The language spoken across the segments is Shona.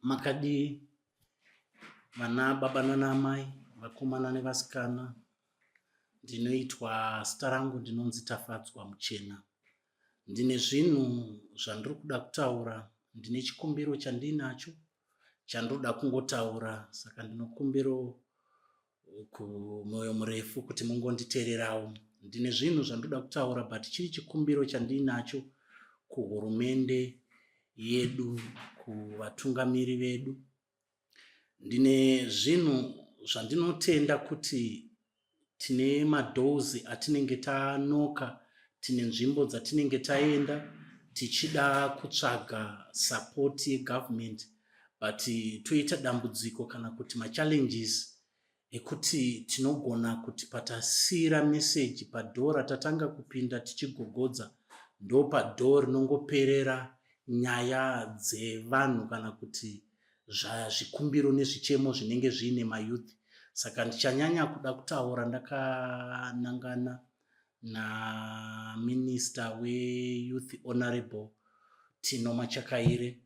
makadi vana baba nanamai, vakomana nevasikana. Ndinoitwa zita rangu ndinonzi Tafadzwa Muchena. Ndine zvinhu zvandiri kuda kutaura, ndine chikumbiro chandinacho chandinoda kungotaura, saka ndinokumbiro kumwoyo murefu kuti mungonditeererawo. Ndine zvinhu zvandinoda kutaura, but chiri chikumbiro chandinacho kuhurumende yedu, kuvatungamiri vedu. Ndine zvinhu zvandinotenda kuti tine madhozi atinenge tanoka, tine nzvimbo dzatinenge taenda tichida kutsvaga support yegovernment, but toita dambudziko kana kuti machallenges ekuti tinogona kuti patasira message padhoo ratatanga kupinda tichigogodza, ndo padhoo rinongoperera nyaya dzevanhu kana kuti zvikumbiro nezvichemo zvinenge zviine mayouth. Saka ndichanyanya kuda kutaura ndakanangana naMinista weYouth Honorable Tino Machakaire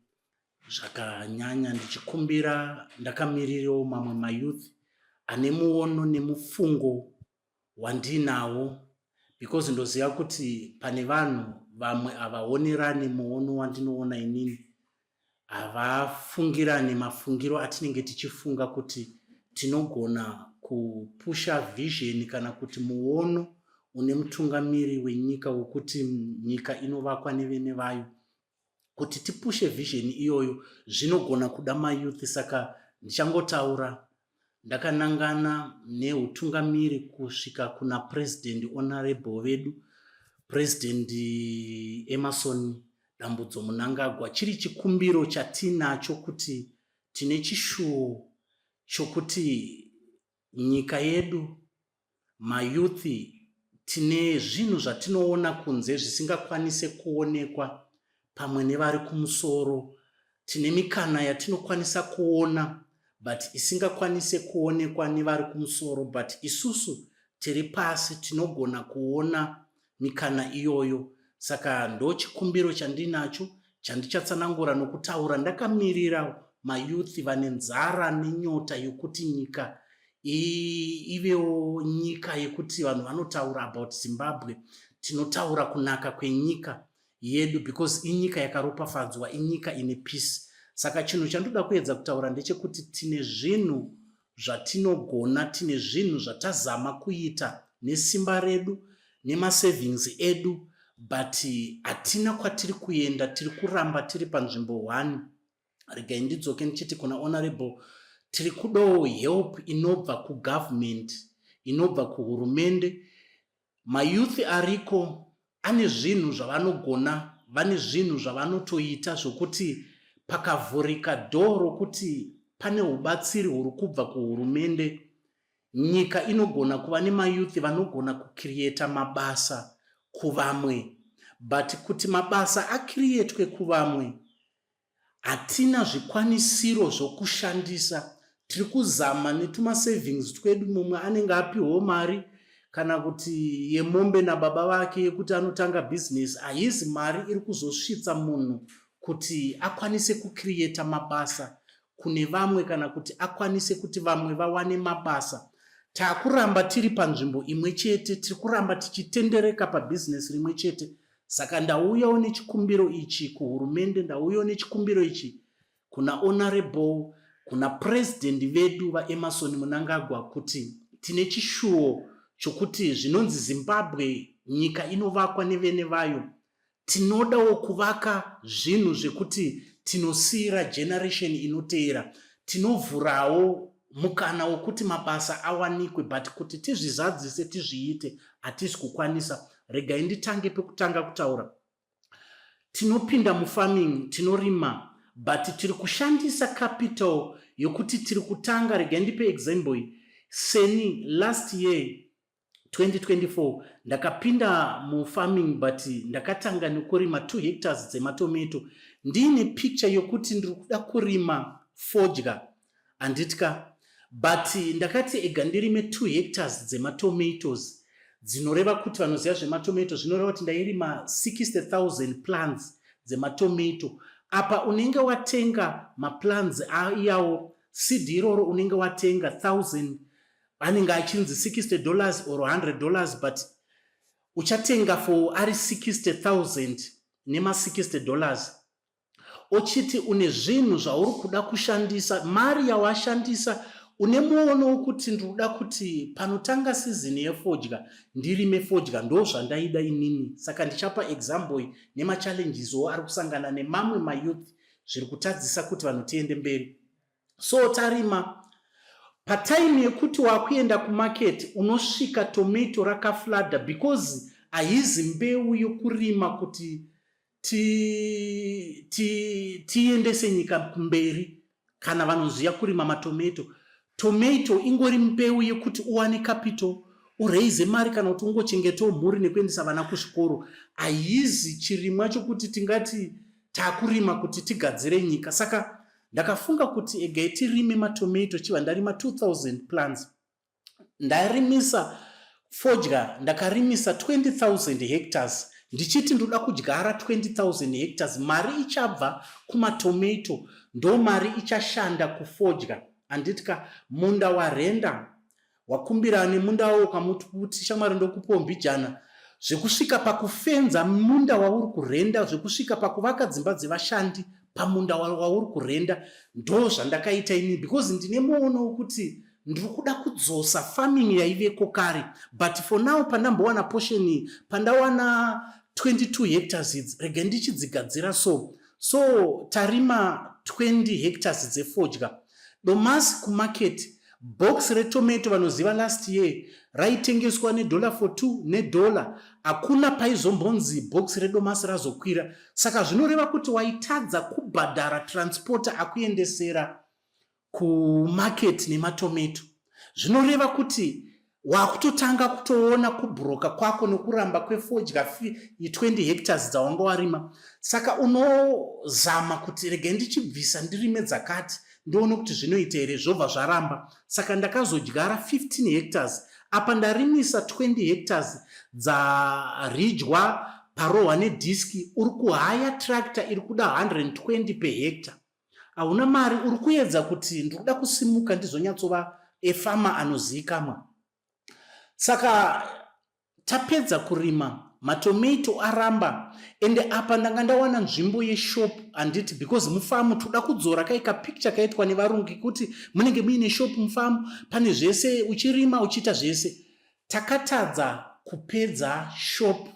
zvakanyanya, ndichikumbira ndakamirirawo mamwe mayouth ane muono nemufungo wandinawo, because ndoziva kuti pane vanhu vamwe havaonerani muono wandinoona inini, havafungirani mafungiro atinenge tichifunga kuti tinogona kupusha vision kana kuti muono une mutungamiri wenyika wekuti nyika inovakwa nevene vayo. Kuti tipushe vision iyoyo zvinogona kuda mayouth. Saka ndichangotaura ndakanangana neutungamiri kusvika kuna President Honorable vedu, President Emmerson Dambudzo Mnangagwa. Chiri chikumbiro chatinacho kuti tine chishuwo chokuti nyika yedu, mayouth, tine zvinhu zvatinoona kunze zvisingakwanise kuonekwa pamwe nevari kumusoro. Tine mikana yatinokwanisa kuona but isingakwanise kuonekwa nevari kumusoro, but isusu tiri pasi tinogona kuona mikana iyoyo. Saka ndo chikumbiro chandinacho chandichatsanangura nokutaura ndakamirira mayouth vane nzara nenyota yokuti nyika ivewo nyika yekuti vanhu vanotaura about Zimbabwe, tinotaura kunaka kwenyika yedu, because inyika yakaropafadzwa, inyika ine peace. Saka chinhu chandoda kuedza kutaura ndechekuti tine zvinhu zvatinogona, tine zvinhu zvatazama kuita nesimba redu nemasavings edu, but hatina kwatiri kuenda, tiri kuramba tiri panzvimbo 1. Regai ndidzoke ndichiti kuna Honorable, tiri kudawo help inobva kugovernment, inobva kuhurumende. Mayouth ariko ane zvinhu zvavanogona, vane zvinhu zvavanotoita zvokuti pakavhurika dhoo rokuti pane ubatsiri huri kubva kuhurumende, nyika inogona kuva nemayouth vanogona kucreata mabasa kuvamwe. But kuti mabasa acreatwe kuvamwe, hatina zvikwanisiro zvokushandisa. Tiri kuzama netuma savings twedu, mumwe anenge apiwo mari kana kuti yemombe nababa vake yekuti anotanga business, haizi mari iri kuzosvitsa munhu kuti akwanise kucreata mabasa kune vamwe kana kuti akwanise kuti vamwe vawane mabasa. Takuramba tiri panzvimbo imwe chete, tiri kuramba tichitendereka pabusiness rimwe chete. Saka ndauyawo nechikumbiro ichi kuhurumende, ndauyawo nechikumbiro ichi kuna Honorable, kuna President vedu vaEmmerson Mnangagwa, kuti tine chishuwo chokuti zvinonzi Zimbabwe nyika inovakwa nevene vayo. Tinodawo kuvaka zvinhu zvekuti tinosiyira generation inoteera. Tinovhurawo mukana wokuti mabasa awanikwe, but kuti tizvizadzise tizviite hatisi kukwanisa. Regai nditange pekutanga kutaura. Tinopinda mufarming, tinorima, but tiri kushandisa capital yokuti tiri kutanga. Regai ndipe example. Seni last year 2024 ndakapinda mufarming, but ndakatanga nekurima 2 hectares dzematomato. Ndine picture yokuti ndiri kuda kurima fodya anditya, but ndakati ega ndirime 2 hectares dzematomatoes. Dzinoreva kuti vanoziva zvematomato zvinoreva kuti ndairima 60,000 plants dzematomato, apa unenge watenga maplans iyawo seed iroro unenge watenga 1000 anenge achinzi $60 or $100 but uchatenga for ari 60,000 nema $60 ochiti une zvinhu zvauri kuda kushandisa mari yawashandisa une muono wokuti ndinoda kuti panotanga season yefodya ndirime fodya ndo zvandaida inini saka ndichapa example iyi nemachallengeswo ari kusangana nemamwe mayouth zviri kutadzisa kuti vanhu tiende mberi. So tarima patime yekuti wakuenda kumarket unosvika tomato rakaflada because haizi mbeu yokurima kuti tiendese nyika kumberi kana vanoziva kurima matomato. Tomato ingori mbeu yekuti uwane capital uraise mari kana kuti ungochengetawo mhuri nekuendesa vana kuzvikoro. Haizi chirimwa chokuti tingati takurima kuti tigadzire nyika. Saka ndakafunga kuti egai tirime matomato chiva ndarima 2000 plants. Ndarimisa fodya ndakarimisa 20,000 hectares. Ndichiti ndoda kudyara 20,000 hectares. Mari ichabva kumatomato ndo mari ichashanda kufodya. Anditika munda warenda wakumbira nemunda wawo kamuti shamwari ndokupombhi jana zvekusvika pakufenza munda wauri kurenda zvekusvika pakuvaka dzimba dzevashandi pamunda wauri kurenda ndo zvandakaita ini because ndine muono wokuti ndiri kuda kudzosa farming yaiveko kare but for now pandambowana portion pandawana 22 hectares idzi rega ndichidzigadzira so tarima 20 hectares dzefodya. Domasi kumarket box retomato vanoziva last year raitengeswa $4 nedola hakuna paizombonzi box redomasi razokwira. Saka zvinoreva kuti waitadza kubhadhara transporter akuendesera kumarket nematomato. Zvinoreva kuti wakutotanga kutoona kubhuroka kwako nokuramba kwefodya 20 hectares dzawanga warima. Saka unozama kuti rege ndichibvisa ndirime dzakati ndoona kuti zvinoita here zvobva zvaramba. Saka ndakazodyara 15 hectares apa ndarimisa 20 hectares dzaridya parohwa nediski. Uri kuhaya tractor iri kuda 120 per hectare. Hauna mari uri kuedza kuti ndikuda kusimuka ndizonyatsova efama anozivikanwa. Saka tapedza kurima matomato aramba ende apa ndanga ndawana nzvimbo yeshop handiti because mufamu toda kudzora kaika picture kaitwa nevarungu kuti munenge muine shop mufamu pane zvese uchirima uchiita zvese. Takatadza kupedza shop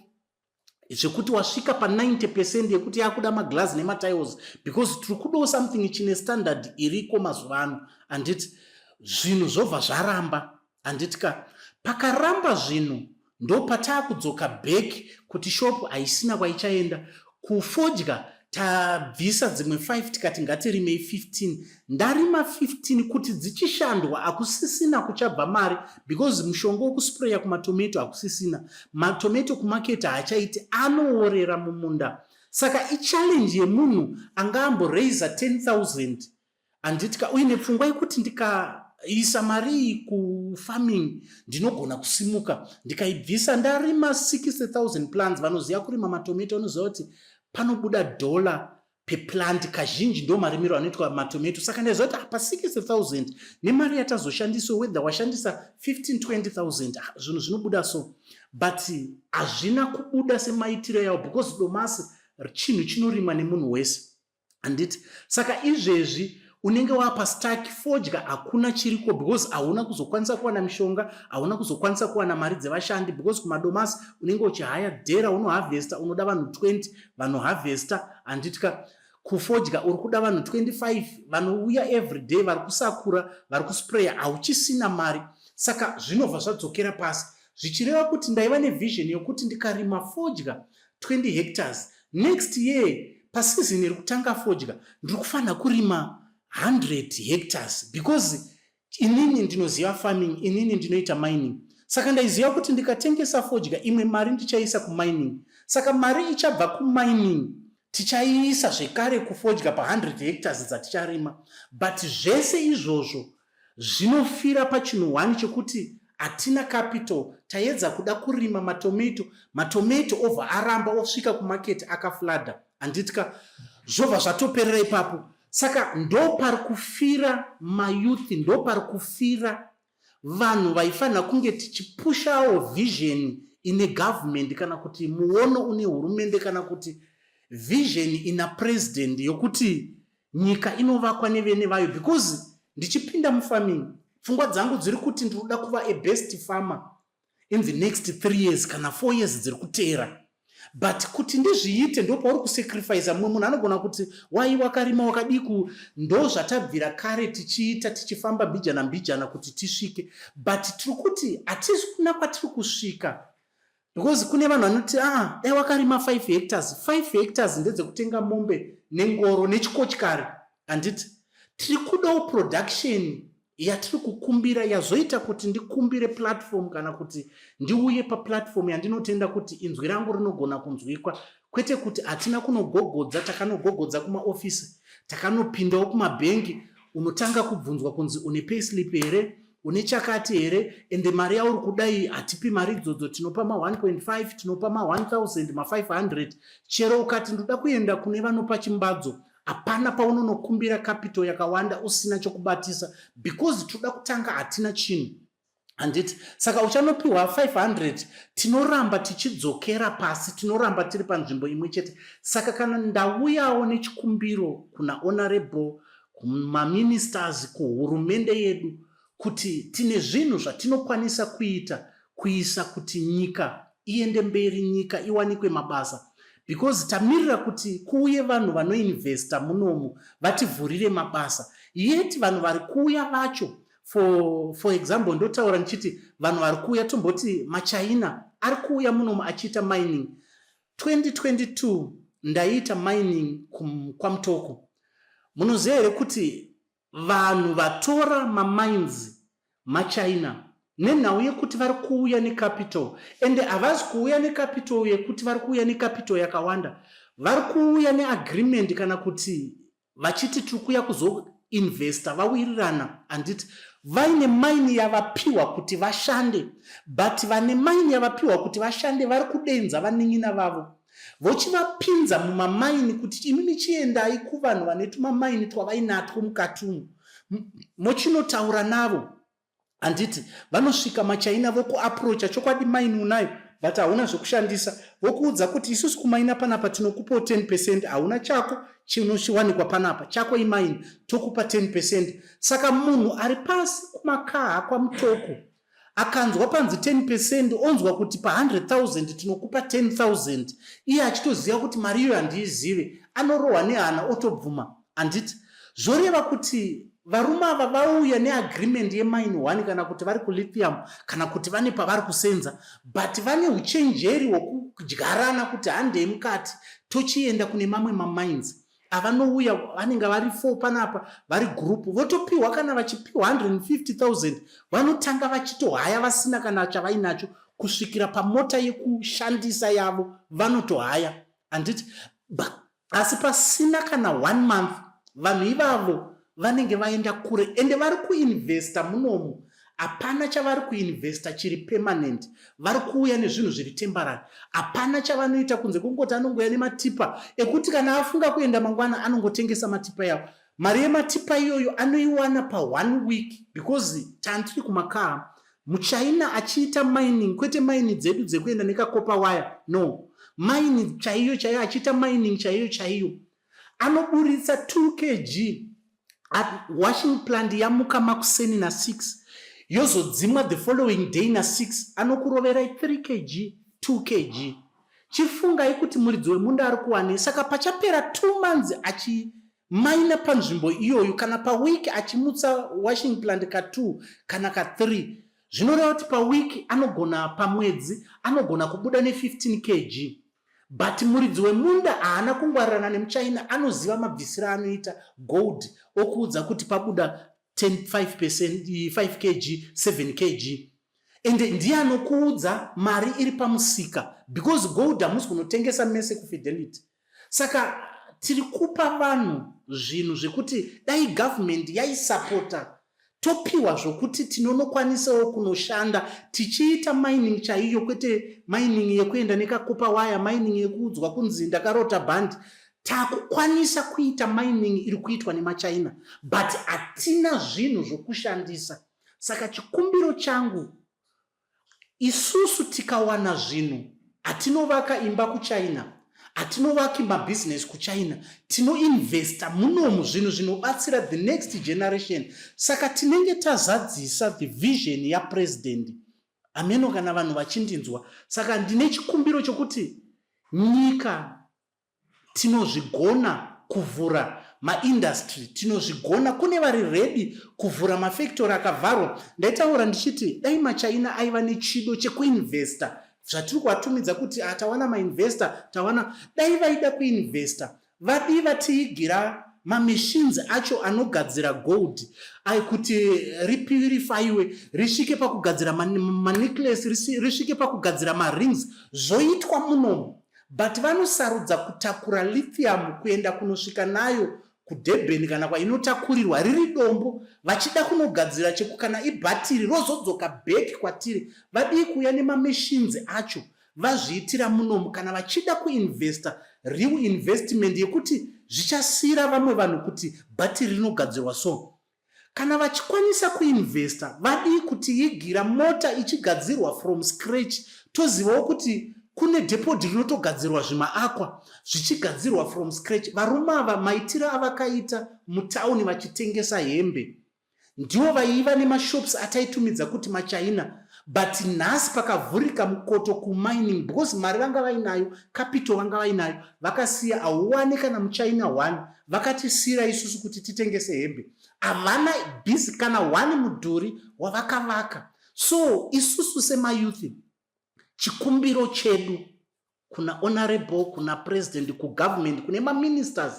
zvekuti wasvika pa 90% yekuti yakuda maglass nematiles because tiri kudawo something chine standard iriko mazuva ano handiti zvinhu zvobva zvaramba handitika pakaramba zvinhu ndo patakudzoka back kuti shop haisina kwaichaenda kufodya. Tabvisa dzimwe 5 tikati ngatirimei 15. Ndarima 15 kuti dzichishandwa hakusisina kuchabva mari because mushonga wokuspraya kumatomato hakusisina. Matomato kumarket haachaiti anoorera mumunda. Saka ichallenge yemunhu anga amboraisa 10,000 handitika uine pfungwa yekuti ndikaisa mari kufarming ndinogona kusimuka ndikaibvisa ndarima 60,000 plants. Vanoziva kurima matomato vanoziva kuti panobuda $1 per plant kazhinji ndo marimiro anoitwa matomato. Saka ndaiziva kuti pa 60,000 nemari yatazoshandisa whether washandisa 15-20,000 zvinhu zvinobuda but hazvina kubuda semaitiro yawo because domasi chinhu chinorimwa nemunhu wese handiti. Saka izvezvi unenge wapa stack fodya hakuna chiriko because hauna kuzokwanisa kuwana mishonga hauna kuzokwanisa kuwana mari dzevashandi because kumadomasi unenge uchihaya dhera unoharvesta unoda vanhu 20 vanoharvesta handitika. Kufodya uri kuda vanhu 25 vanouya everyday vari kusakura vari kuspraya hauchisina mari. Saka zvinobva zvadzokera pasi zvichireva kuti ndaiva nevision yokuti ndikarima fodya 20 hectares next year pasizini iri kutanga fodya ndiri kufanira kurima 100 hectares because inini ndinoziva farming inini ndinoita mining. Saka ndaiziva kuti ndikatengesa fodya imwe mari ndichaisa kumining. Saka mari ichabva kumining tichaiisa zvekare kufodya pa 100 hectares dzaticharima but zvese izvozvo zvinofira pachinhu 1 chekuti hatina capital. Taedza kuda kurima matomato obva aramba osvika kumarket akaflada handitika. zvobva zvatoperera ipapo. Saka ndo pari kufira mayuthi, ndo pari kufira vanhu vaifanira kunge tichipushawo vision ine government kana kuti muono une hurumende kana kuti vision ina president yokuti nyika inovakwa nevene vayo. Because ndichipinda mufarming, pfungwa dzangu dziri kuti ndinoda kuva a best farmer in the next 3 years kana 4 years dziri kuteera. But kuti ndizviite ndo pauri kusacrifice. Mumwe munhu anogona kuti wai wakarima wakadiku, ndo zvatabvira kare tichiita tichifamba mbijana mbijana kuti tisvike. But tiri kuti hatisi kuna kwatiri kusvika. Because kune vanhu vanoti wakarima 5 hectares. 5 hectares ndedzekutenga mombe nengoro nechikochikari. Handiti tiri kudawo production yatiri kukumbira yazoita kuti ndikumbire platform kana kuti ndiuye paplatform yandinotenda kuti inzwi rangu rinogona kunzwikwa. Kwete kuti hatina kunogogodza, takanogogodza kumaofisi, takanopindawo kumabhengi, unotanga kubvunzwa kunzi une payslip here, une chakati here, ende mari yauri kudai hatipi mari idzodzo, tinopa ma1.5, tinopa ma1000, ma500. Chero ukati ndoda kuenda kune vanopa chimbadzo, hapana paunonokumbira capital yakawanda usina chokubatisa, because toda kutanga hatina chinhu. Handiti saka uchanopiwa 500 tinoramba tichidzokera pasi, tinoramba tiri panzvimbo imwe chete. Saka kana ndauyawo nechikumbiro kuna honorable, kumaministers, kuhurumende yedu, kuti tine zvinhu zvatinokwanisa kuisa kuti nyika iende mberi, nyika iwanikwe mabasa. Because tamirira kuti kuuye vanhu vanoinvesta munomu vativhurire mabasa, yet vanhu vari kuuya vacho, for example ndotaura ndichiti vanhu vari kuuya, tomboti maChina ari kuuya munomu achiita mining. 2022 ndaita mining kwaMutoko. Munoziva here kuti vanhu vatora mamines maChina nenhau yekuti vari kuuya necapital, ende havasi kuuya necapital yekuti vari kuuya necapital yakawanda, vari kuuya neagreement kana kuti vachiti tiri kuuya kuzoinvesta vawirirana. Handiti vaine mine yavapiwa kuti vashande, but vane mine yavapiwa kuti vashande vari kudenza vaning'ina vavo, vochivapinza mumamaini kuti imimi chiendai kuvanhu vane tumamaini twavainatwo mukati umu, mochinotaura navo. Handiti vanosvika maChina vokuaprocha, chokwadi maini unayo but hauna zvokushandisa, vokuudza kuti isusu kumaina panapa tinokupa 10%, hauna chako chinowanikwa panapa, chako imaini tokupa 10%. Saka munhu ari pasi kumakaha kwaMutoko akanzwa panzi 10%, onzwa kuti pa100,000 tinokupa 10,000, iye achitoziva kuti mari iyo handiizive, anorohwa nehana otobvuma. Handiti zvoreva kuti varume ava vauya neagreement yemine 1 kana kuti vari kulithium kana kuti vane pavari kusenza, but vane uchenjeri hwokudyarana kuti handei mukati tochienda kune mamwe mamines. Avanouya vanenge vari 4 panapa, vari group, votopiwa kana vachipiwa 150,000 vanotanga vachitohaya vasina kana chavainacho, kusvikira pamota yekushandisa yavo vanotohaya. Handiti asi pasina kana 1 month vanhu ivavo vanenge vaenda kure, ende vari kuinvesta munomu. Hapana chavari kuinvesta chiri permanent, vari kuuya nezvinhu zviri temporary. Hapana chavanoita kunze kungoti anongoya nematipa ekuti kana afunga kuenda mangwana anongotengesa matipa yavo. Mari yematipa iyoyo anoiwana pa1 week, because tandiri kumakaha muChina achiita mining, kwete mining dzedu dzekuenda nekakopa waya, no, mining chaiyo chaiyo, achiita mining chaiyo chaiyo, anoburitsa 2 kg washing plant yamuka makuseni na6, yozodzimwa the following day na6, anokuroverai 3 kg 2 kg. Chifungai kuti muridzi wemunda ari kuwane. Saka pachapera 2 months achimaina panzvimbo iyoyo, kana pawiki achimutsa washing plant ka2 kana ka3, zvinoreva kuti pawiki anogona, pamwedzi anogona kubuda ne15 kg. But muridzi wemunda haana kungwarirana nemuChina, anoziva mabvisiro anoita gold, okuudza kuti pabuda 5%, 5 kg 7 kg, ende ndiye anokuudza mari iri pamusika, because gold hamusi kunotengesa mese kuFidelity. Saka tiri kupa vanhu zvinhu zvekuti dai government yaisapota, topiwa zvokuti tinonokwanisawo kunoshanda tichiita mining chaiyo, kwete mining yekuenda nekakopa waya, mining yekuudzwa kunzi ndakarota band. takukwanisa kuita mining iri kuitwa nemachina, but hatina zvinhu zvokushandisa. Saka chikumbiro changu, isusu tikawana zvinhu, hatinovaka imba kuchina, hatinovaki mabhizinesi kuchina, tinoinvesta munomu zvinhu zvinobatsira the next generation. Saka tinenge tazadzisa the vision yapresident. Ameno kana vanhu vachindinzwa. Saka ndine chikumbiro chokuti nyika tinozvigona kuvhura maindustry, tinozvigona, kune vari ready kuvhura mafactory akavharwa. Ndaitaura ndichiti dai machina aiva nechido chekuinvesta, zvatiri kuvatumidza kuti tawana mainvesta, tawana, dai vaida kuinvesta, vadiva tiigira mamachines acho anogadzira gold kuti ripurifyiwe risvike pakugadzira manucleus, risvike pakugadzira marings, zvoitwa munomu. But vanosarudza kutakura lithium kuenda kunosvika nayo kuDurban kana kwainotakurirwa riri dombo, vachida kunogadzira chekukana ibhatiri rozodzoka back kwatiri, vadii kuuya nemamachines acho vazviitira munomu. Kana vachida kuinvesta real investment yekuti zvichasiyira vamwe vanhu kuti bhatiri rinogadzirwa so. Kana vachikwanisa kuinvesta, vadii kuti igira mota ichigadzirwa from scratch, tozivawo kuti kune depot rinotogadzirwa zvimaakwa zvichigadzirwa from scratch. Varume ava maitira avakaita mutauni vachitengesa hembe ndiwo vaiva nemashops ataitumidza kuti machina, but nhasi pakavhurika mukoto kumining, because mari vanga vainayo, capital vanga vainayo, vakasiya hauwani kana muchina 1, vakatisiyira isusu kuti titengese hembe. Havana bhizi kana 1 mudhuri wavakavaka. So isusu semayouth, chikumbiro chedu kuna honorable, kuna president, kugovernment, kune maministers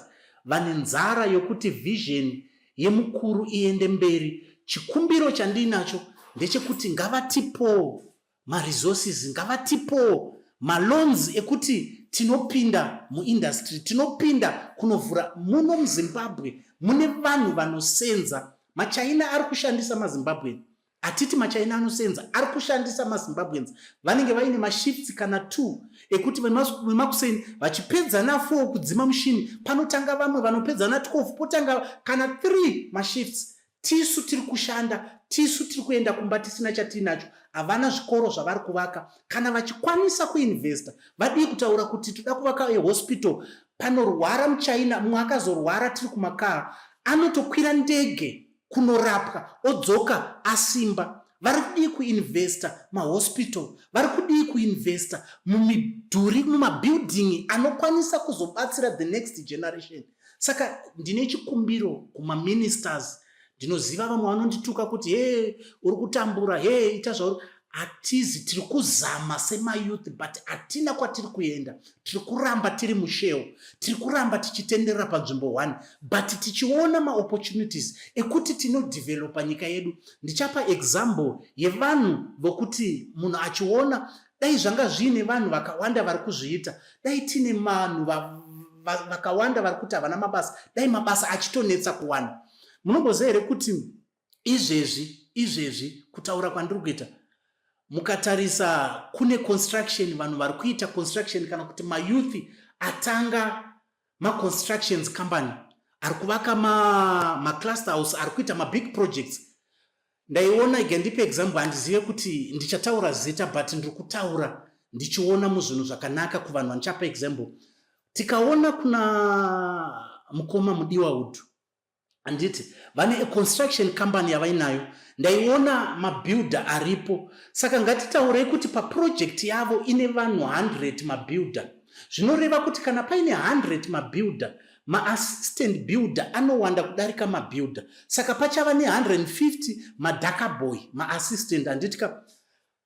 vane nzara yokuti vision yemukuru iende mberi. Chikumbiro chandinacho ndechekuti ngavatipo maresources, ngavatipo maloans ekuti tinopinda muindustry, tinopinda kunovhura muno muZimbabwe. Mune vanhu vanosenza. Machina ari kushandisa maZimbabwe, atiti machina anosenza, ari kushandisa maZimbabweans. Vanenge vaine mashifts kana 2 ekuti vemakuseni vachipedza na 4 kudzima mushini, panotanga vamwe vanopedza na 12, potanga kana 3 mashifts. Tisu tiri kushanda, tisu tiri kuenda kumba tisina chatinacho. Havana zvikoro zvavari kuvaka. Kana vachikwanisa kuinvesta, vadii kutaura kuti toda kuvaka hospital, panorwara muchina, mumwe akazorwara tiri kumakaa, anotokwira ndege kunorapwa, odzoka asimba. Vari kudii kuinvesta mahospital, vari kudii kuinvesta mumidhuri, mumabuilding anokwanisa kuzobatsira the next generation. Saka ndine chikumbiro kumaministers. Ndinoziva vamwe vanondituka kuti uri kutambura, ita zvauri. Hatizi, tiri kuzama semayouth, but hatina kwatiri kuenda. Tiri kuramba tiri musheo, tiri kuramba tichitenderera panzvimbo 1, but tichiona maopportunities ekuti tinodevelopa nyika yedu. Ndichapa example yevanhu vokuti munhu achiona dai zvanga zviine vanhu vakawanda vari kuzviita, dai tine vanhu vakawanda vari kuti havana mabasa, dai mabasa achitonetsa kuwana. Munomboziva here kuti izvezvi kutaura kwandiri kuita, mukatarisa kune construction, vanhu vari kuita construction, kana kuti mayouth atanga maconstructions company, ari kuvaka macluster house, ari kuita mabig projects. Ndaiona ige ndipe example, handizive kuti ndichataura zita, but ndiri kutaura ndichiona muzvinhu zvakanaka kuvanhu vanichapa example. Tikaona kuna mukoma Mudiwawood, anditi vane construction company yavainayo, ndaiona mabuilder aripo. Saka ngatitaurei kuti paproject yavo ine vanhu 100 mabuilder. Zvinoreva kuti kana paine 100 mabuilder, maassistant builder anowanda kudarika mabuilder. Saka pachava ne150 madhaka boy, maassistant. Anditika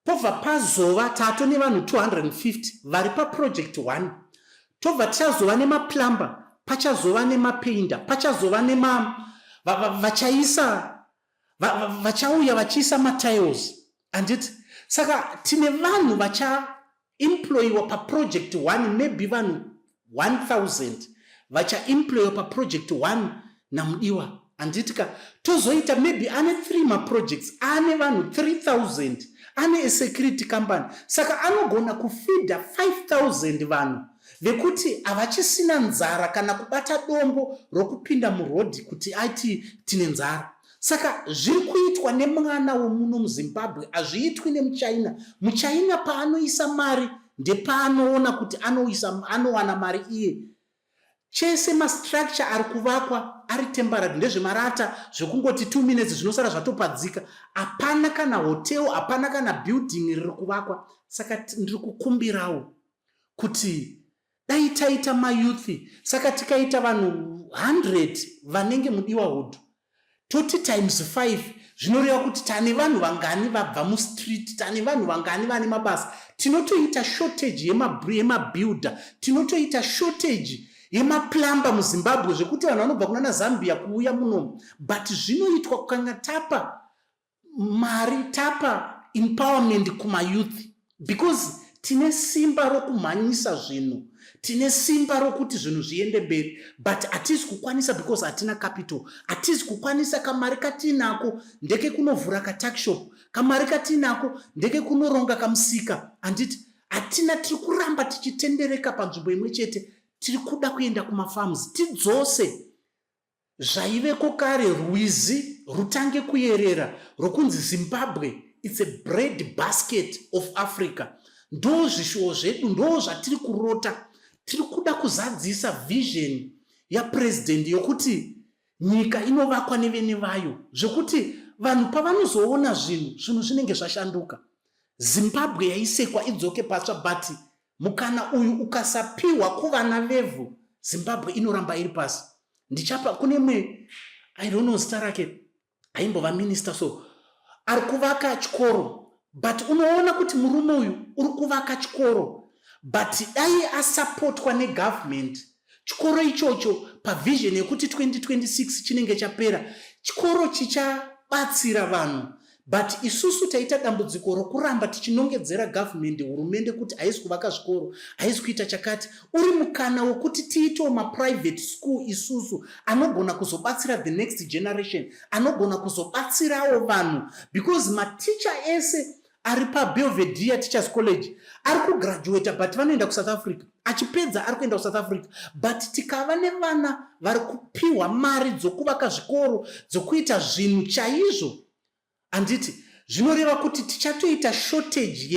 pobva pazova tato nevanhu 250 vari paproject 1. Tobva tichazova nemaplumber, pachazova nemapainter, pachazova vachauya vachiisa matiles. Anditi saka tine vanhu vachaemployiwa paproject 1, maybe vanhu 1000 vachaemployiwa paproject 1 naMudiwa. Anditika tozoita maybe ane 3 maprojects, ane vanhu 3000, ane a security company. Saka anogona kufeeda 5000 vanhu. vekuti havachisina nzara kana kubata dombo rokupinda murodhi kuti aiti tine nzara. Saka zviri kuitwa nemwana womuno muZimbabwe hazviitwi nemuchina. Muchina paanoisa mari ndepaanoona kuti anowana mari iye. Chese mastructure ari kuvakwa ari temporary, ndezvemarata zvekungoti 2 minutes zvinosara zvatopadzika. Hapana kana hotel, hapana kana building riri kuvakwa. Saka ndiri kukumbirawo kuti dai taita mayuthi, saka tikaita vanhu 100 vanenge mudiwa hudhu, toti times 5 zvinoreva kuti tane vanhu vangani vabva mustreet, tane vanhu vangani vane mabasa. Tinotoita shortage yemabuilder, tinotoita shortage yemaplamba muZimbabwe zvekuti vanhu vanobva kuna Zambia kuuya munomu. But zvinoitwa kukanga tapa mari, tapa empowerment kumayouth, because tine simba rokumhanyisa zvinhu, tine simba rokuti zvinhu zviende mberi, but hatizi kukwanisa because hatina capital. Hatizi kukwanisa. Kamari katinako ndeke kunovhura katakshop, kamari katinako ndeke kunoronga kamusika. Handiti hatina, tiri kuramba tichitendereka panzvimbo imwe chete. Tiri kuda kuenda kumafarms tidzose zvaiveko kare, rwizi rutange kuyerera rokunzi Zimbabwe it's a bread basket of Africa. Ndo zvishuwo zvedu, ndo zvatiri kurota. Tiri kuda kuzadzisa vision yapresident yokuti nyika inovakwa nevene vayo, zvekuti vanhu pavanozoona zvinhu zvinenge zvashanduka. Zimbabwe yaisekwa idzoke patsva, but mukana uyu ukasapiwa kuvana vevhu, Zimbabwe inoramba iri pasi. Ndichapa kune mwe, I don't know zita rake, aimbova minister, so ari kuvaka chikoro, but unoona kuti murume uyu uri kuvaka chikoro, but dai asapotwa negovernment, chikoro ichocho pavision yekuti 2026 chinenge chapera, chikoro chichabatsira vanhu. But isusu taita dambudziko rokuramba tichinongedzera government, hurumende, kuti haisi kuvaka zvikoro, haisi kuita chakati. Uri mukana wokuti tiitewo maprivate school isusu anogona kuzobatsira the next generation, anogona kuzobatsirawo vanhu, because maticha ese ari paBelvedere Teachers College ari kugraduate, but vanoenda kuSouth Africa. Achipedza ari kuenda kuSouth Africa, but tikava nevana vari kupiwa mari dzokuvaka zvikoro, dzokuita zvinhu chaizvo. Anditi zvinoreva kuti tichatoita shortage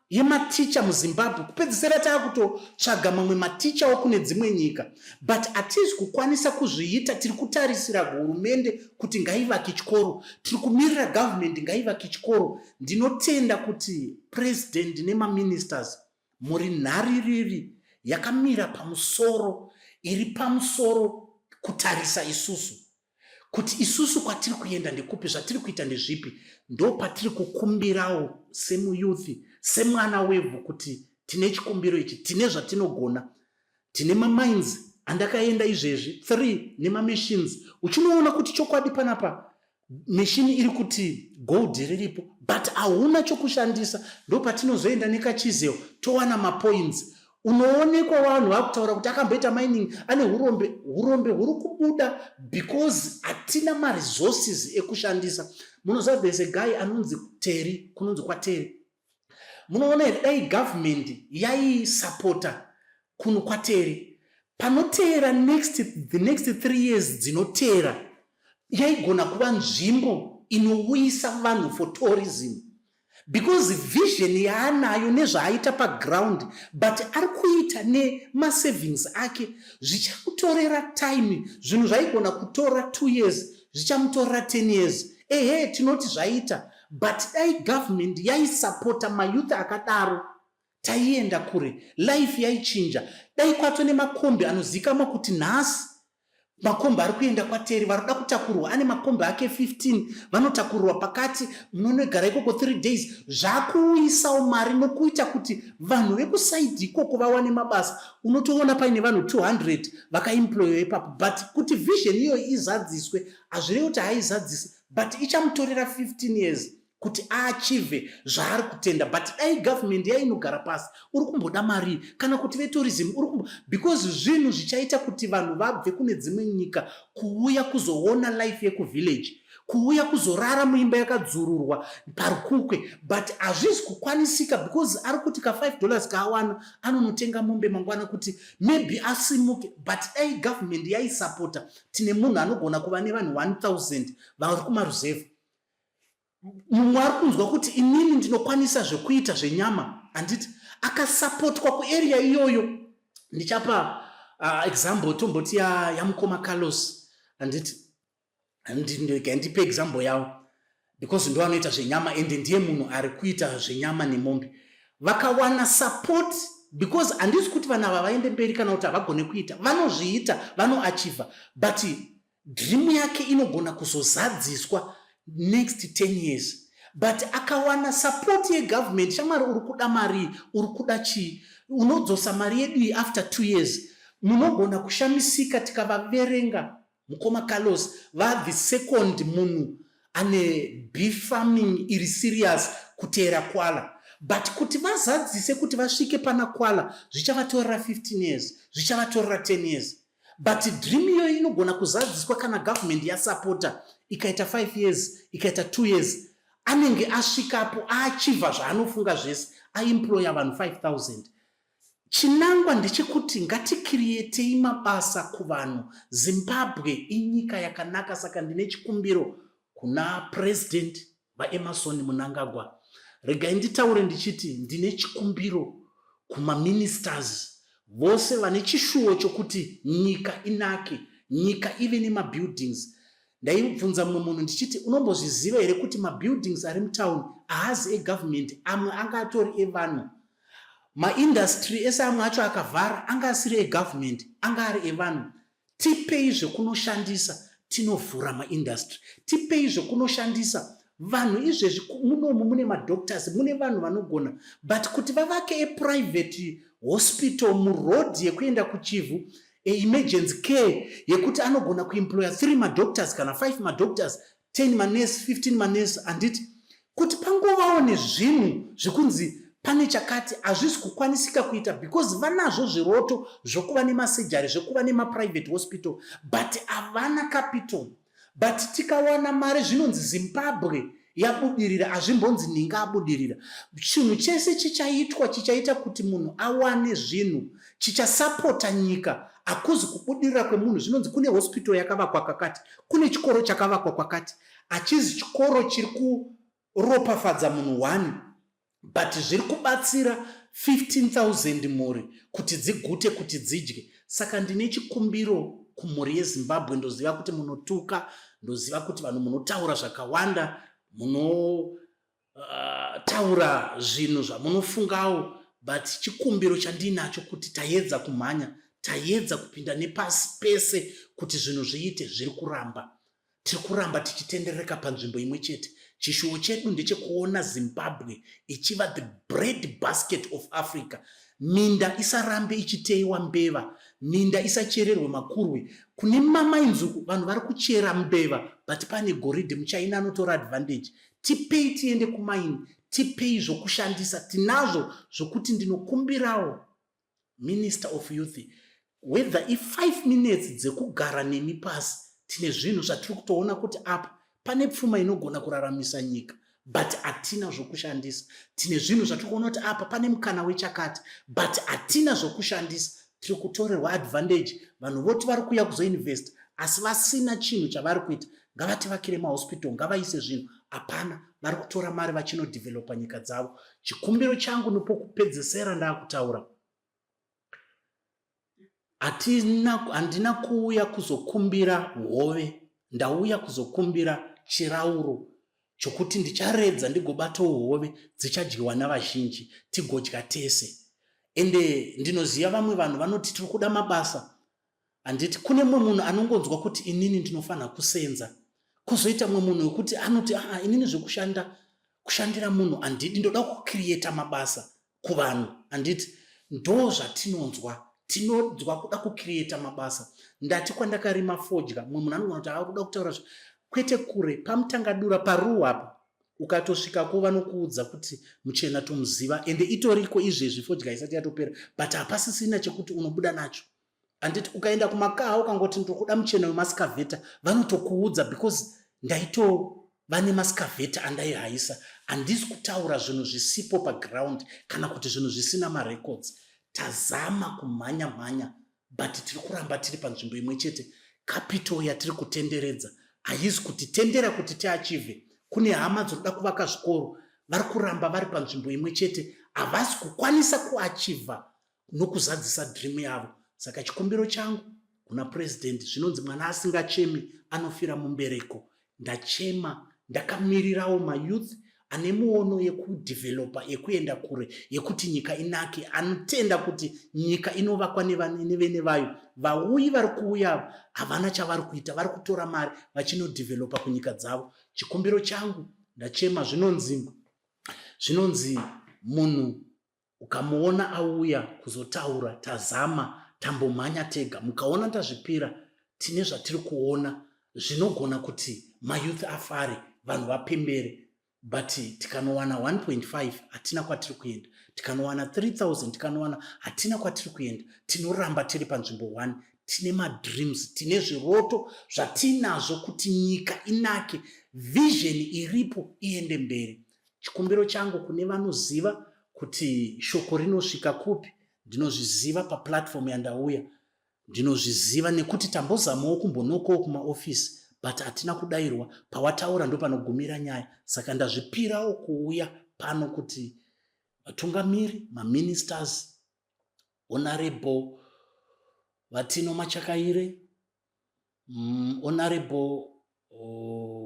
yematicha muZimbabwe, kupedzisira taakutotsvaga mamwe maticha okune dzimwe nyika, but hatizi kukwanisa kuzviita. Tiri kutarisira hurumende kuti ngaivake chikoro, tiri kumirira government ngaivake chikoro. Ndinotenda kuti president nemaministers muri nhaririri yakamira pamusoro, iri pamusoro kutarisa isusu, kuti isusu kwatiri kuenda ndekupi, zvatiri kuita ndezvipi. Ndo patiri kukumbirawo semuyuthi, semwana wevhu, kuti tine chikumbiro ichi, tine zvatinogona, tine mamines andakaenda izvezvi 3 nemamachines. Uchinoona kuti chokwadi panapa machine iri kuti gold riripo, but hauna chokushandisa. Ndo patinozoenda nekachizewo towana mapoints. Unoonekwa vanhu vakutaura kuti akamboita mining ane urombe huri kubuda because hatina maresources ekushandisa. Munoziva there's a guy anonzi Terry, kunonzi kwaTerry. Munoona dai government yaisapota kuno kwaTerry, panoteera the next 3 years dzinotera, yaigona kuva nzvimbo inouyisa vanhu for tourism, because vision yaanayo nezvaaita paground, but ari kuita nemasavings ake, zvichamutorera time. Zvinhu zvaigona kutora 2 years zvichamutorera 10 years. Tinoti zvaita, but dai government yaisapota mayouth akadaro, taienda kure, life yaichinja. Dai kwato nemakombi anozikamwa kuti nhasi makombi ari kuenda kwaTerry, varoda kutakurwa, ane makombi ake 15, vanotakurwa pakati, munonogara ikoko 3 days. Zvakuuyisawo mari nokuita kuti vanhu vekusaidhi ikoko vawane mabasa. Unotoona paine vanhu 200 vakaemployiwa ipapo, but kuti vision iyo izadziswe, hazvirevi kuti haizadzise, but ichamutorera 15 years kuti aachieve zvaari kutenda. But dai government yainogara pasi, uri kumboda mari kana kuti vetourism because zvinhu zvichaita kuti vanhu vabve kune dzimwe nyika kuuya kuzoona life yekuvillage, kuuya kuzorara muimba yakadzururwa parukukwe, but hazvizi kukwanisika because ari kuti ka$5 kaawana anonotenga mombe mangwana kuti maybe asimuke. But dai government yaisapota, tine munhu anogona kuva nevanhu 1000 vari kumaruzevha, mumwe ari kunzwa kuti inini ndinokwanisa zvekuita zvenyama, handiti akasapotwa kuarea iyoyo. Ndichapa example tomboti yamukoma Carlos, handiti ndipe example yavo because ndo anoita zvenyama ende ndiye munhu ari kuita zvenyama nemombe. Vakawana support because handisi kuti vanhu ava vaende mberi kana kuti havagone kuita, vanozviita, vanoachieva, but dream yake inogona kuzozadziswa next 10 years. But akawana support yegovernment, shamwari uri kuda mari, uri kuda chii, unodzosa mari yedu after 2 years. Munogona kushamisika tikavaverenga mukoma Carlos the second munhu ane beef farming iri serious kuteera Kwala. But kuti vazadzise kuti vasvike pana Kwala zvichavatorera 15 years, zvichavatorera 10 years. But dream iyoyo inogona kuzadziswa kana government yasapota, ikaita 5 years, ikaita 2 years, anenge asvikapo aachieva zvaanofunga zvese, aemploya vanhu 5000. Chinangwa ndechekuti ngatikirietei mabasa kuvanhu. Zimbabwe inyika yakanaka, saka ndine chikumbiro kuna president vaEmerson Mnangagwa. Regai nditaure ndichiti ndine chikumbiro kumaministers vose vane chishuwo chokuti nyika inake, nyika ive nemabuildings. Ndaibvunza mumwe munhu ndichiti unombozviziva here kuti mabuildings ari mutauni haazi egovernment, amwe anga atori evanhu. Maindustry ese amwe acho akavhara anga asiri egovernment, anga ari evanhu. Tipei zvekunoshandisa tinovhura maindustry, tipei zvekunoshandisa vanhu. Izvezvi munomu mune madoctors, mune vanhu vanogona, but kuti vavake eprivate hospital muroad yekuenda kuChivu, emergency care yekuti anogona kuemploya 3 madoctors kana 5 madoctors, 10 manesi, 15 manesi, handiti kuti pangovawo nezvinhu zvekunzi pane chakati hazvisi kukwanisika kuita because vanazvo zviroto zvokuva nemasejari, zvokuva nemaprivate hospital, but havana capital. But tikawana mari zvinonzi Zimbabwe yabudirira, hazvimbonzi ninga abudirira. Chinhu chese chichaita kuti munhu awane zvinhu, chichasapota nyika. Hakuzi kubudirira kwemunhu, zvinonzi kune hospital yakavakwa kwakati, kune chikoro chakavakwa kwakati, hachizi chikoro chiri kuropafadza munhu 1, but zviri kubatsira 15,000 mhuri kuti dzigute, kuti dzidye. Saka ndine chikumbiro kumhuri yeZimbabwe. Ndoziva kuti munotuka, ndoziva kuti vanhu munotaura zvakawanda, munotaura zvinhu zvamunofungawo, but chikumbiro chandinacho kuti taedza kumhanya, taedza kupinda nepasi pese kuti zvinhu zviite. Zviri kuramba, tiri kuramba tichitendereka panzvimbo imwe chete. Chishuwo chedu ndechekuona Zimbabwe ichiva the bread basket of Africa. Minda isarambe ichiteiwa mbeva, minda isachererwe makurwe. Kune mamainzuku vanhu vari kuchera mbeva, but pane goridhe muchaina anotora advantage. Tipei tiende kumaini, tipei zvokushandisa. Tinazvo zvokuti ndinokumbirawo Minister of Youth, whether if 5 minutes dzekugara nemi pasi, tine zvinhu zvatiri kutoona kuti apa pane pfuma inogona kuraramisa nyika, but hatina zvokushandisa. Tine zvinhu zvatiri kuona kuti apa pane mukana wechakati, but hatina zvokushandisa. Tiri kutorerwa advantage. Vanhu voti vari kuuya kuzoinvest, asi vasina chinhu chavari kuita. Ngavativakire mahospital, ngavaise zvinhu. Hapana, vari kutora mari vachinodhivhelopa nyika dzavo. Chikumbiro changu nepokupedzesera ndaakutaura, handina kuuya kuzokumbira hove, ndauya kuzokumbira chirauro chokuti ndicharedza ndigobatawo hove dzichadyiwa navazhinji, tigodya tese. Ende ndinoziva vamwe vanhu vanoti tiri kuda mabasa, handiti kune mumwe munhu anongonzwa kuti inini ndinofanira kusenza, kwozoita mumwe munhu wekuti anoti inini kushandira munhu handidi, ndoda kukrieta mabasa kuvanhu, handiti ndo zvatinonzwa. Tinonzwa kuda kukrieta mabasa. Ndati kwandakarima fodya, mumwe munhu anogona kuti akuda kutaura kwete kure pamutangadura paruwa apa, ukatosvikako vanokuudza kuti muchena tomuziva ende itoriko izvezvi fodya isati yatopera but hapasisina chekuti unobuda nacho. Handiti ukaenda kumakaha ukangoti ndokuda muchena wemaskavheta vanotokuudza because ndaitova nemaskavheta andaihaisa. Handisi kutaura zvinhu zvisipo paground kana kuti zvinhu zvisina marecords. Tazama kumhanya but tiri kuramba tiri panzvimbo imwe chete. Capital yatiri kutenderedza haisi kutitendera kuti tiachieve. Kune hama dzinoda kuvaka zvikoro vari kuramba vari panzvimbo imwe chete, havasi kukwanisa kuachiva nokuzadzisa dream yavo. Saka chikumbiro changu kuna president, zvinonzi mwana asingachemi anofira mumbereko. Ndachema, ndakamirirawo mayouth ane muono yekudevelopa, yekuenda kure, yekuti nyika inake, anotenda kuti nyika inovakwa nevene vayo. Vauyi vari kuuya havana chavari kuita, vari kutora mari vachinodevelopa kunyika dzavo. Chikumbiro changu ndachema, zvinonzi munhu ukamuona auya kuzotaura, tazama, tambomhanya tega. Mukaona ndazvipira, tine zvatiri kuona zvinogona kuti mayouth afare, vanhu vapembere. But tikanowana 1.5 hatina kwatiri kuenda, tikanowana 3000 tikanowana hatina kwatiri kuenda. Tinoramba tiri panzvimbo 1, tine madreams, tine zviroto zvatinazvo kuti nyika inake, vision iripo iende mberi. Chikumbiro changu kune vanoziva kuti shoko rinosvika kupi, ndinozviziva paplatform yandauya, ndinozviziva nekuti tambozamawo kumbonokawo kumaofisi but hatina kudayirwa. Pawataura ndo panogumira nyaya. Saka ndazvipirawo kuuya pano kuti vatungamiri, maministers, honorable Vatino Machakaire, honorable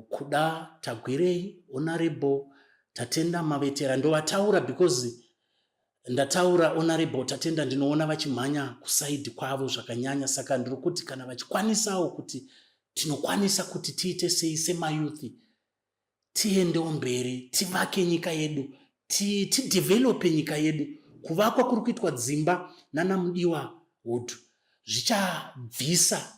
Kuda Tagwirei, honorable Tatenda Mavetera ndo vataura because ndataura honorable Tatenda ndinoona vachimhanya kusaidi kwavo zvakanyanya. Saka ndiri kuti kana vachikwanisawo kuti tinokwanisa kuti tiite sei semayouth, tiendewo mberi, tivake nyika yedu, tidevelope nyika yedu. Kuvakwa kuri kuitwa dzimba nana Mudiwa Wood zvichabvisa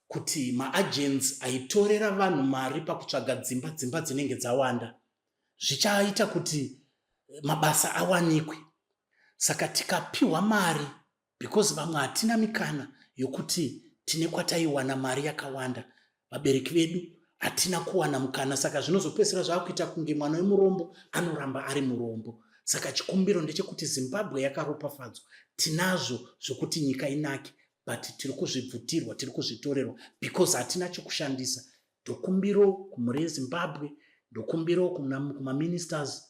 kuti maagents aitorera vanhu mari pakutsvaga dzimba dzinenge dzawanda. Zvichaita kuti mabasa awanikwe. Saka tikapiwa mari, because vamwe hatina mikana yokuti tine kwataiwana mari yakawanda, vabereki vedu hatina kuwana mukana. Saka zvinozopedzisira zvakuita kunge mwana wemurombo anoramba ari murombo. Saka chikumbiro ndechekuti Zimbabwe yakaropafadzwa, tinazvo zvokuti nyika inake, but tiri kuzvibvutirwa, tiri kuzvitorerwa because hatina chokushandisa. Ndokumbiro kumhuri yeZimbabwe, ndokumbiro kumaministers,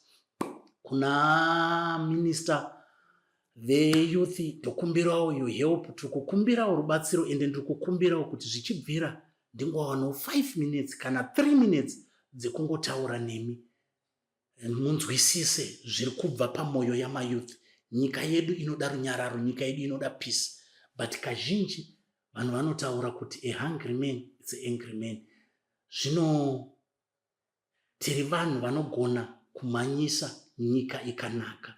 kuna minister veyouth, ndokumbirawo help, tiri kukumbirawo rubatsiro ende ndiri kukumbirawo kuti zvichibvira ndingowanawo 5 minutes kana 3 minutes dzekungotaura nemi, munzwisise zviri kubva pamwoyo yamayouth. Nyika yedu inoda runyararo, nyika yedu inoda peace, but kazhinji vanhu vanotaura kuti a hungry man is an angry man. Zvino tiri vanhu vanogona kumhanyisa nyika ikanaka,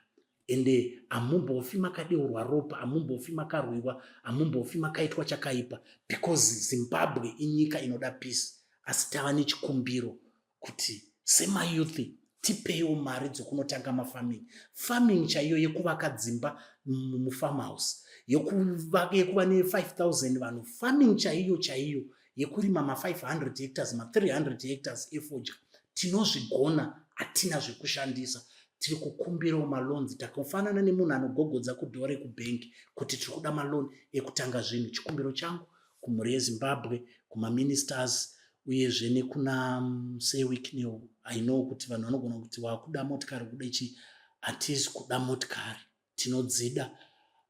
ende hamumbofi makadeurwa ropa, hamumbofi makarwiwa, hamumbofi makaitwa chakaipa, because Zimbabwe inyika inoda peace. Asi tava nechikumbiro kuti semayouth tipeiwo mari dzokunotanga mafarming chaiyo, yekuvaka dzimba mufarmhouse, yekuva ne5000 vanhu, farming chaiyo yekurima ma500 hectares, ma300 hectares efodya. Tinozvigona, hatina zvekushandisa. Tiri kukumbirawo malonzi, takafanana nemunhu anogogodza kudhore kubhengi kuti tiri kuda maloni ekutanga zvinhu. Chikumbiro changu kumhuri yeZimbabwe, kumaministers, uyezve nekuna seWicknell, I know kuti vanhu vanogona kuti wakuda motikari kudechi, hatisi kuda motikari, tinodzida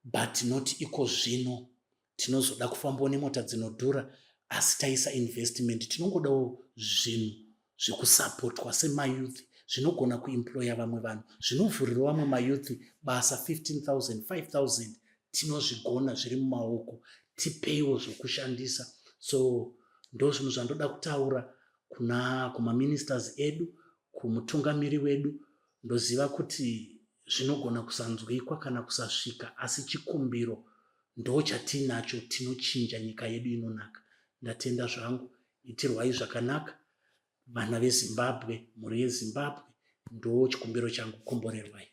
but not iko zvino. Tinozoda kufambawo nemota dzinodhura, asi taisa investment. Tinongodawo zvinhu zvekusapotwa semayouth, zvinogona kuemploya vamwe vanhu, zvinovhurira vamwe mayouth basa 15,000, 5,000. Tinozvigona zviri mumaoko, tipeiwo zvokushandisa. So ndo zvinhu zvandoda kutaura kumaministers edu, kumutungamiri wedu. Ndoziva kuti zvinogona kusanzwikwa kana kusasvika, asi chikumbiro ndo chatinacho, tinochinja nyika yedu inonaka. Ndatenda zvangu, itirwai zvakanaka. vana vezimbabwe, mhuri yezimbabwe. Ndo chikumbiro changu, komborerwai.